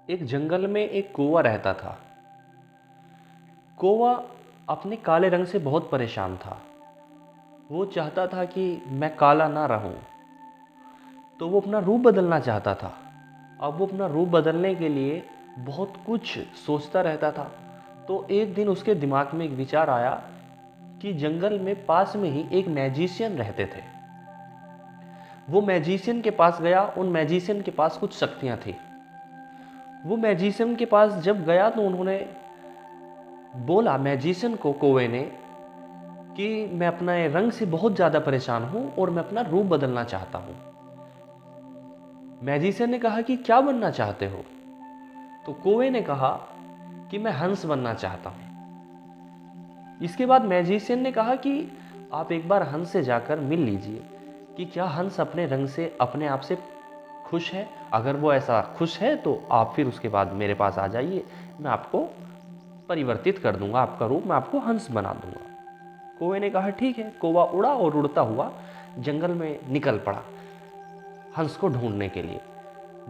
एक जंगल में एक कौवा रहता था। कौवा अपने काले रंग से बहुत परेशान था। वो चाहता था कि मैं काला ना रहूं, तो वो अपना रूप बदलना चाहता था। अब वो अपना रूप बदलने के लिए बहुत कुछ सोचता रहता था। तो एक दिन उसके दिमाग में एक विचार आया कि जंगल में पास में ही एक मैजिशियन रहते थे। वो मैजिशियन के पास गया। उन मैजिशियन के पास कुछ शक्तियां थी। वो मैजिशियन के पास जब गया तो उन्होंने बोला मैजिशियन को, कौवे ने, कि मैं अपने रंग से बहुत ज़्यादा परेशान हूं और मैं अपना रूप बदलना चाहता हूं। मैजिशियन ने कहा कि क्या बनना चाहते हो? तो कौवे ने कहा कि मैं हंस बनना चाहता हूं। इसके बाद मैजिशियन ने कहा कि आप एक बार हंस से जाकर मिल लीजिए कि क्या हंस अपने रंग से अपने आप से खुश है। अगर वो ऐसा खुश है तो आप फिर उसके बाद मेरे पास आ जाइए, मैं आपको परिवर्तित कर दूंगा, आपका रूप मैं आपको हंस बना दूंगा। कौवे ने कहा ठीक है। कौवा उड़ा और उड़ता हुआ जंगल में निकल पड़ा हंस को ढूंढने के लिए।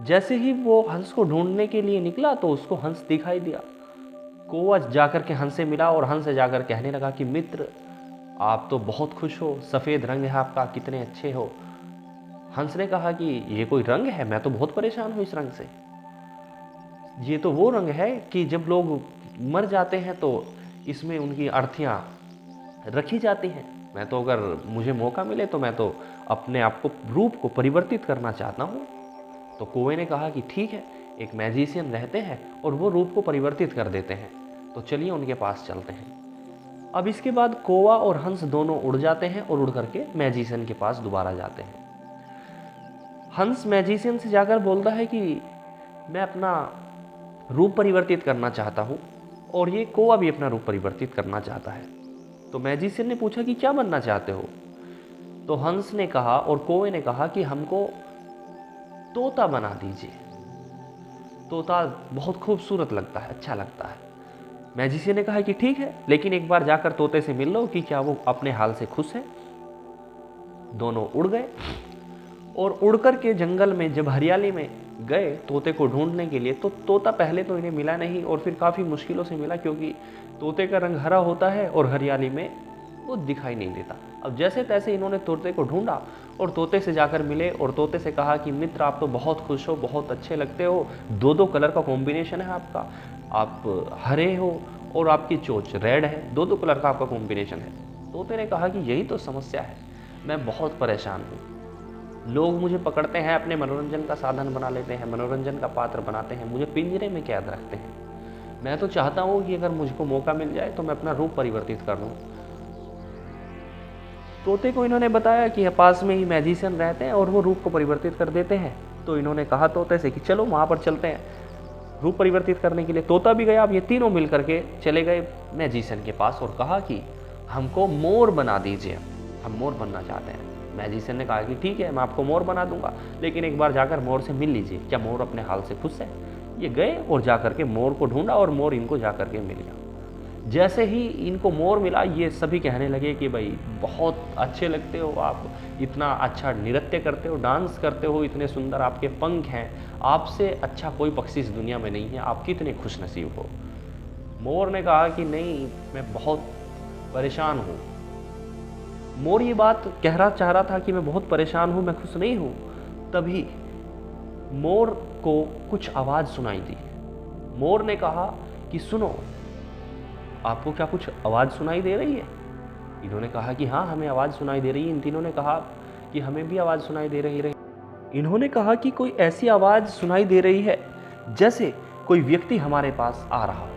जैसे ही वो हंस को ढूंढने के लिए निकला तो उसको हंस दिखाई दिया। कौवा जाकर के हंस से मिला और हंस से जाकर कहने लगा कि मित्र, आप तो बहुत खुश हो, सफ़ेद रंग है आपका, कितने अच्छे हो। हंस ने कहा कि ये कोई रंग है? मैं तो बहुत परेशान हूँ इस रंग से। ये तो वो रंग है कि जब लोग मर जाते हैं तो इसमें उनकी अर्थियाँ रखी जाती हैं। मैं तो, अगर मुझे मौका मिले तो मैं तो अपने आप को, रूप को परिवर्तित करना चाहता हूँ। तो कौवे ने कहा कि ठीक है, एक मैजिशियन रहते हैं और वो रूप को परिवर्तित कर देते हैं, तो चलिए उनके पास चलते हैं। अब इसके बाद कौवा और हंस दोनों उड़ जाते हैं और उड़ करके मैजिशियन के पास दोबारा जाते हैं। हंस मैजिशियन से जाकर बोलता है कि मैं अपना रूप परिवर्तित करना चाहता हूँ, और ये कौवा भी अपना रूप परिवर्तित करना चाहता है। तो मैजिशियन ने पूछा कि क्या बनना चाहते हो? तो हंस ने कहा और कौवे ने कहा कि हमको तोता बना दीजिए। तोता बहुत खूबसूरत लगता है, अच्छा लगता है। मैजिशियन ने कहा कि ठीक है, लेकिन एक बार जाकर तोते से मिल लो कि क्या वो अपने हाल से खुश है। दोनों उड़ गए और उड़ कर के जंगल में जब हरियाली में गए तोते को ढूंढने के लिए, तो तोता पहले तो इन्हें मिला नहीं और फिर काफ़ी मुश्किलों से मिला, क्योंकि तोते का रंग हरा होता है और हरियाली में वो दिखाई नहीं देता। अब जैसे तैसे इन्होंने तोते को ढूंढा और तोते से जाकर मिले और तोते से कहा कि मित्र, आप तो बहुत खुश हो, बहुत अच्छे लगते हो, दो दो कलर का कॉम्बिनेशन है आपका, आप हरे हो और आपकी चोंच रेड है, दो दो कलर का आपका कॉम्बिनेशन है। तोते ने कहा कि यही तो समस्या है, मैं बहुत परेशान हूँ। लोग मुझे पकड़ते हैं, अपने मनोरंजन का साधन बना लेते हैं, मनोरंजन का पात्र बनाते हैं, मुझे पिंजरे में कैद रखते हैं। मैं तो चाहता हूँ कि अगर मुझको मौका मिल जाए तो मैं अपना रूप परिवर्तित कर दूँ। तोते को इन्होंने बताया कि पास में ही मैजिशियन रहते हैं और वो रूप को परिवर्तित कर देते हैं। तो इन्होंने कहा तोते से कि चलो वहाँ पर चलते हैं रूप परिवर्तित करने के लिए। तोता भी गया। अब ये तीनों मिल करके चले गए मैजिशियन के पास और कहा कि हमको मोर बना दीजिए, हम मोर बनना चाहते हैं। मैजिशियन ने कहा कि ठीक है, मैं आपको मोर बना दूंगा, लेकिन एक बार जाकर मोर से मिल लीजिए, क्या मोर अपने हाल से खुश है? ये गए और जाकर के मोर को ढूंढा और मोर इनको जाकर के मिल गया। जैसे ही इनको मोर मिला, ये सभी कहने लगे कि भाई बहुत अच्छे लगते हो आप, इतना अच्छा नृत्य करते हो, डांस करते हो, इतने सुंदर आपके पंख हैं, आपसे अच्छा कोई पक्षी इस दुनिया में नहीं है, आप कितने खुश नसीब हो। मोर ने कहा कि नहीं, मैं बहुत परेशान हूँ। मोर ये बात कहना चाह रहा था कि मैं बहुत परेशान हूँ, मैं खुश नहीं हूँ। तभी मोर को कुछ आवाज़ सुनाई दी। मोर ने कहा कि सुनो, आपको क्या कुछ आवाज़ सुनाई दे रही है? इन्होंने कहा कि हाँ, हमें आवाज़ सुनाई दे रही है। इन तीनों ने कहा कि हमें भी आवाज़ सुनाई दे रही है। इन्होंने कहा कि कोई ऐसी आवाज़ सुनाई दे रही है जैसे कोई व्यक्ति हमारे पास आ रहा हो।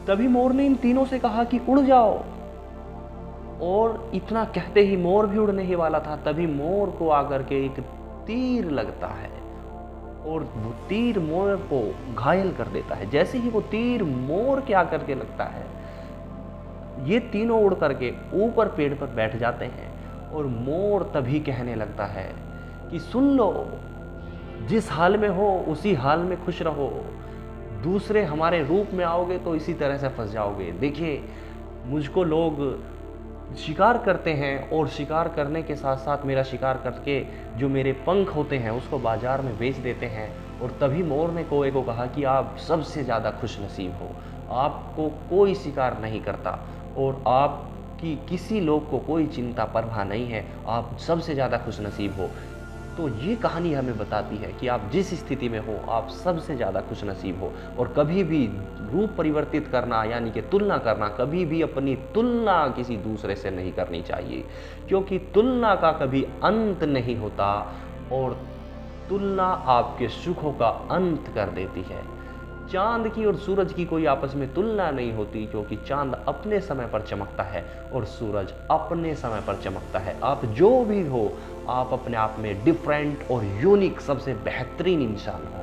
तभी मोर ने इन तीनों से कहा कि उड़ जाओ, और इतना कहते ही मोर भी उड़ने ही वाला था। तभी मोर को आकर के एक तीर लगता है और वो तीर मोर को घायल कर देता है। जैसे ही वो तीर मोर के आकर के लगता है, ये तीनों उड़ करके ऊपर पेड़ पर बैठ जाते हैं और मोर तभी कहने लगता है कि सुन लो, जिस हाल में हो उसी हाल में खुश रहो, दूसरे हमारे रूप में आओगे तो इसी तरह से फंस जाओगे। देखिए, मुझको लोग शिकार करते हैं और शिकार करने के साथ साथ मेरा शिकार करके जो मेरे पंख होते हैं उसको बाज़ार में बेच देते हैं। और तभी मोर ने कौवे को कहा कि आप सबसे ज़्यादा खुश नसीब हो, आपको कोई शिकार नहीं करता और आपकी किसी लोग को कोई चिंता परवाह नहीं है, आप सबसे ज़्यादा खुश नसीब हो। तो ये कहानी हमें बताती है कि आप जिस स्थिति में हो आप सबसे ज़्यादा खुश नसीब हो। और कभी भी रूप परिवर्तित करना यानी कि तुलना करना, कभी भी अपनी तुलना किसी दूसरे से नहीं करनी चाहिए, क्योंकि तुलना का कभी अंत नहीं होता और तुलना आपके सुखों का अंत कर देती है। चांद की और सूरज की कोई आपस में तुलना नहीं होती, क्योंकि चांद अपने समय पर चमकता है और सूरज अपने समय पर चमकता है। आप जो भी हो, आप अपने आप में डिफरेंट और यूनिक सबसे बेहतरीन इंसान हो।